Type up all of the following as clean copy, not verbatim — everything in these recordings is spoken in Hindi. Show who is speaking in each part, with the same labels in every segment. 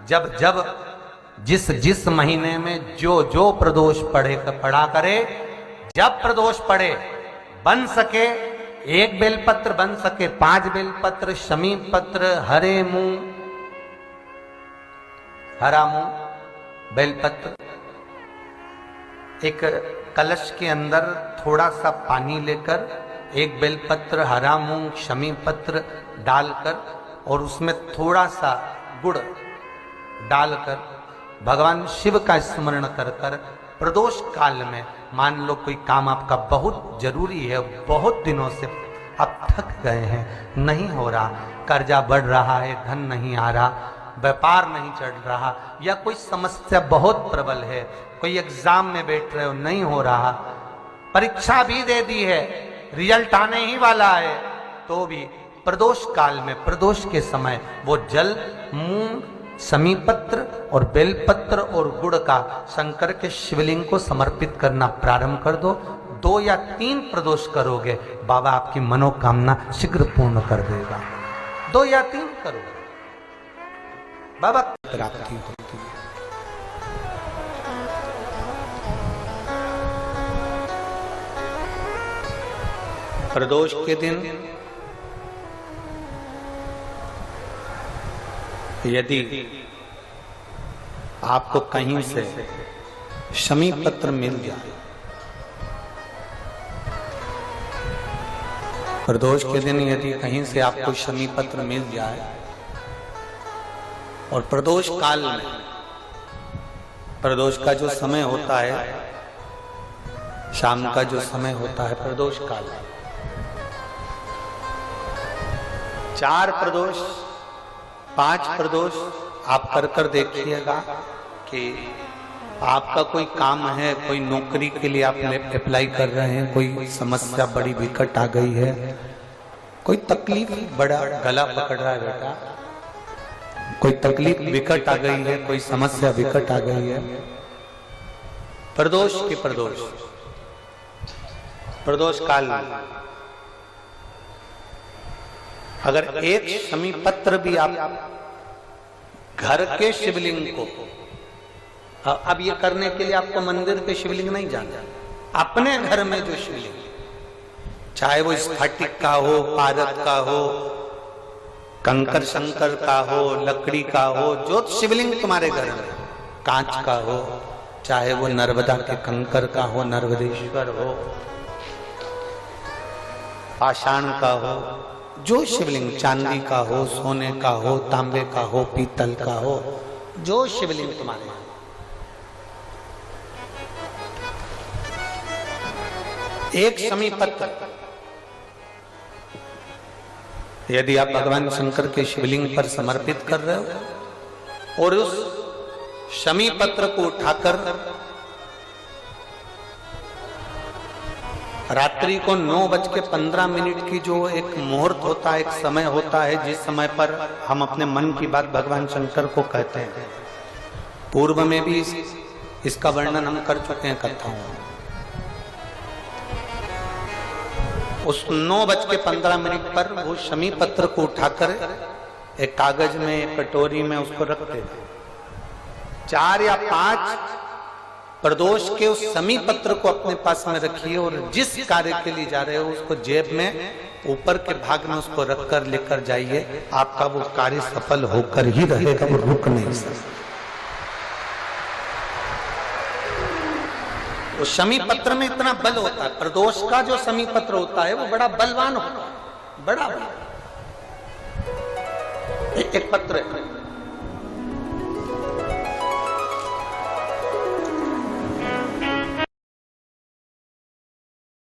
Speaker 1: जब जब जिस जिस महीने में जो जो प्रदोष पढ़ा करे, जब प्रदोष पढ़े, बन सके 1 बेलपत्र, बन सके 5 बेलपत्र, शमी पत्र, हरे मूंग, हरा मूंग, बेलपत्र, एक कलश के अंदर थोड़ा सा पानी लेकर 1 बेलपत्र, हरा मूंग, शमी पत्र डालकर और उसमें थोड़ा सा गुड़ डालकर भगवान शिव का स्मरण कर कर प्रदोष काल में, मान लो कोई काम आपका बहुत जरूरी है, बहुत दिनों से आप थक गए हैं, नहीं हो रहा, कर्जा बढ़ रहा है, धन नहीं आ रहा, व्यापार नहीं चढ़ रहा, या कोई समस्या बहुत प्रबल है, कोई एग्जाम में बैठ रहे हो नहीं हो रहा, परीक्षा भी दे दी है, रिजल्ट आने ही वाला है, तो भी प्रदोष काल में, प्रदोष के समय वो जल, मूंग, समीपत्र और बेलपत्र और गुड़ का शंकर के शिवलिंग को समर्पित करना प्रारंभ कर दो। 2 या 3 प्रदोष करोगे, बाबा आपकी मनोकामना शीघ्र पूर्ण कर देगा। 2 या 3 करोगे, बाबा प्राप्ति होती है। प्रदोष के दिन यदि आपको कहीं से शमी पत्र मिल जाए, प्रदोष के दिन यदि कहीं से आपको शमी पत्र मिल जाए और प्रदोष काल में, प्रदोष का जो समय होता है, शाम का जो समय होता है प्रदोष काल, 4 प्रदोष, 5 प्रदोष आप कर कर देखिएगा कि आपका कोई काम है, कोई नौकरी के लिए आप अप्लाई कर रहे हैं, कोई समस्या बड़ी विकट आ गई है, कोई तकलीफ, बड़ा गला पकड़ रहा है बेटा, कोई तकलीफ विकट आ गई है, कोई समस्या विकट आ गई है, प्रदोष के प्रदोष काल में अगर एक शमी पत्र भी आप घर के शिवलिंग को, अब ये करने के लिए आपको मंदिर के शिवलिंग नहीं जाना, अपने घर में जो शिवलिंग, चाहे वो स्फटिक का हो, पारद का हो, कंकर शंकर का हो, लकड़ी का हो, जो शिवलिंग तुम्हारे घर में, कांच का हो, चाहे वो नर्मदा के कंकर का हो, नर्मदेश्वर हो, पाषाण का हो, जो शिवलिंग, चांदी का हो, सोने का हो, तांबे का हो, पीतल का हो, जो शिवलिंग तुम्हारे, एक शमी पत्र यदि आप भगवान शंकर के शिवलिंग पर समर्पित कर रहे हो और उस शमी पत्र को उठाकर रात्रि को 9:15 की जो एक मुहूर्त होता है, एक समय होता है, जिस समय पर हम अपने मन की बात भगवान शंकर को कहते हैं, पूर्व में भी इसका वर्णन हम कर चुके हैं कथाओं में। उस 9:15 पर वो शमी पत्र को उठाकर एक कागज में, एक कटोरी में उसको रखते थे। 4 या 5 प्रदोष के उस शमी पत्र को अपने पास में रखिए और जिस कार्य के लिए जा रहे हो उसको जेब में ऊपर के भाग में उसको रखकर लेकर जाइए, आपका वो कार्य सफल होकर ही रहेगा, वो रुक नहीं सकता। उस शमी पत्र में इतना बल होता है, प्रदोष का जो शमी पत्र होता है वो बड़ा बलवान होता है, बड़ा एक पत्र है।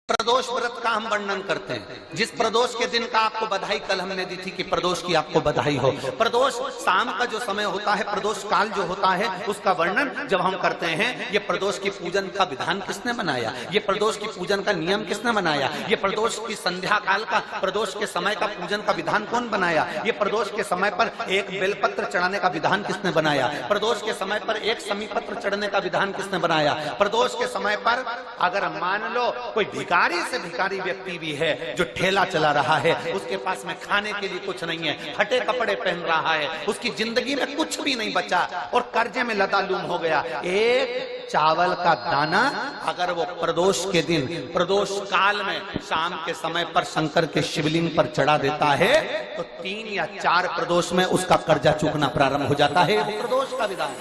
Speaker 1: प्रदोष व्रत का हम वर्णन करते हैं, जिस प्रदोष के दिन का आपको बधाई कल हमने दी थी कि प्रदोष की आपको बधाई हो। प्रदोष शाम का जो समय होता है, प्रदोष काल जो होता है, उसका वर्णन जब हम करते हैं, ये प्रदोष की पूजन का विधान किसने बनाया, ये प्रदोष की पूजन का नियम किसने बनाया, ये प्रदोष की संध्या काल का, प्रदोष के समय का पूजन का विधान कौन बनाया, ये प्रदोष के समय पर एक बेलपत्र चढ़ाने का विधान किसने बनाया, प्रदोष के समय पर एक शमी पत्र चढ़ने का विधान किसने बनाया, प्रदोष के समय पर अगर मान लो कोई भिखारी भिखारी से भिखारी व्यक्ति भी है जो ठेला चला रहा है, उसके पास में खाने के लिए कुछ नहीं है, फटे कपड़े पहन रहा है, उसकी जिंदगी में कुछ भी नहीं बचा और कर्जे में लदालूम हो गया। एक चावल का दाना अगर वो प्रदोष के दिन, प्रदोष काल में शाम के समय पर शंकर के शिवलिंग पर चढ़ा देता है तो 3 या 4 प्रदोष में उसका कर्जा चूकना प्रारंभ हो जाता है। प्रदोष का विधान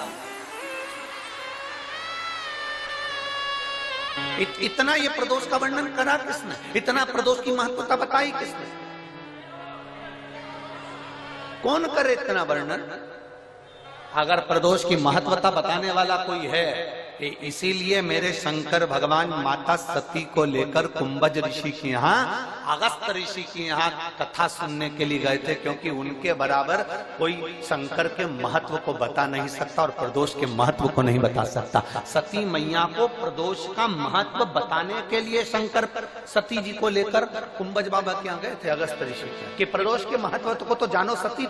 Speaker 1: इतना ये प्रदोष का वर्णन करा किसने? इतना प्रदोष की महत्वता बताई किसने? कौन करे इतना वर्णन? अगर प्रदोष की महत्वता बताने वाला कोई है, इसीलिए मेरे शंकर भगवान माता सती को लेकर कुंभज ऋषि के यहाँ, अगस्त ऋषि के यहाँ कथा सुनने के लिए गए थे, क्योंकि उनके बराबर कोई शंकर के महत्व को बता नहीं सकता और प्रदोष के महत्व को नहीं बता सकता। सती मैया को प्रदोष का महत्व बताने के लिए शंकर सती जी को लेकर कुंभज बाबा के यहाँ गए थे, अगस्त ऋषि के, कि प्रदोष के महत्व को तो जानो सती,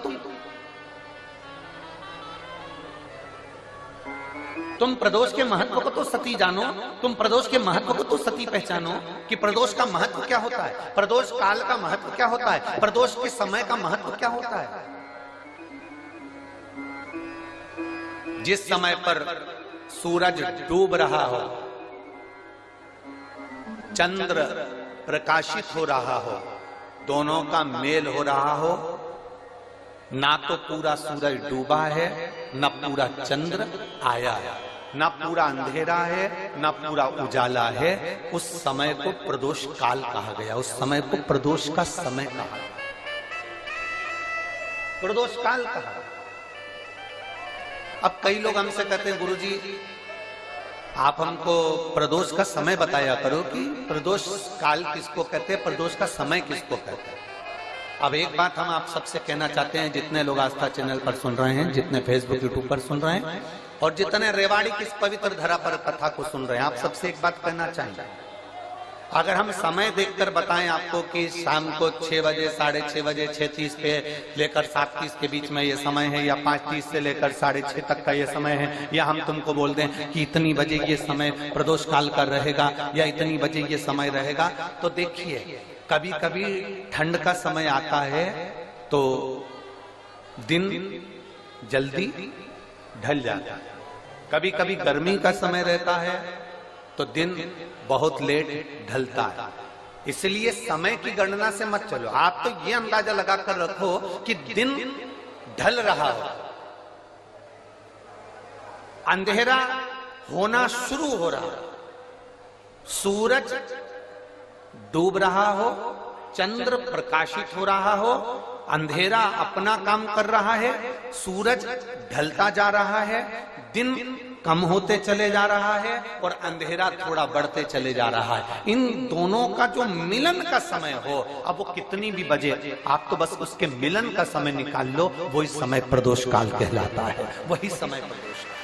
Speaker 1: तुम प्रदोष के महत्व को तो सती जानो, तुम प्रदोष के महत्व को तो सती पहचानो कि प्रदोष का महत्व क्या होता है, प्रदोष काल का महत्व क्या होता है, प्रदोष के समय का महत्व क्या होता है। जिस समय पर सूरज डूब रहा हो, चंद्र प्रकाशित हो रहा हो, दोनों का मेल हो रहा हो, ना तो पूरा सूरज डूबा है, ना पूरा चंद्र आया है, ना पूरा अंधेरा है, ना पूरा उजाला है, उस समय को प्रदोष काल कहा गया, उस समय को प्रदोष का समय कहा, प्रदोष काल कहा। अब कई लोग हमसे कहते हैं, गुरुजी आप हमको प्रदोष का समय बताया करो कि प्रदोष काल किसको कहते हैं, प्रदोष का समय किसको कहते हैं। अब एक बात हम आप सबसे कहना चाहते हैं, जितने लोग आस्था चैनल पर सुन रहे हैं, जितने फेसबुक यूट्यूब पर सुन रहे हैं और जितने रेवाड़ी की इस पवित्र धरा पर कथा को सुन रहे हैं, आप सबसे एक बात कहना चाहेंगे, अगर हम समय देखकर बताएं आपको कि शाम को 6 बजे, 6:30 बजे, 6:30 पे लेकर 7:30 के बीच में ये समय है, या 5:30 से लेकर 6:30 तक का ये समय है, या हम तुमको बोल दें कि इतनी बजे ये समय प्रदोष काल का रहेगा या इतनी बजे ये समय रहेगा, तो देखिए कभी कभी ठंड का समय आता है तो दिन जल्दी ढल जाता है, कभी कभी गर्मी का समय रहता है तो दिन बहुत लेट ढलता है। इसलिए समय की गणना से मत चलो, आप तो ये अंदाजा लगाकर रखो कि दिन ढल रहा हो, अंधेरा होना शुरू हो रहा, सूरज डूब रहा हो, चंद्र प्रकाशित हो रहा हो, अंधेरा अपना काम कर रहा है, सूरज ढलता जा रहा है, दिन कम होते चले जा रहा है और अंधेरा थोड़ा बढ़ते चले जा रहा है। इन दोनों का जो मिलन का समय हो, अब वो कितनी भी बजे, आप तो बस उसके मिलन का समय निकाल लो, वही समय प्रदोष काल कहलाता है, वही समय प्रदोष काल।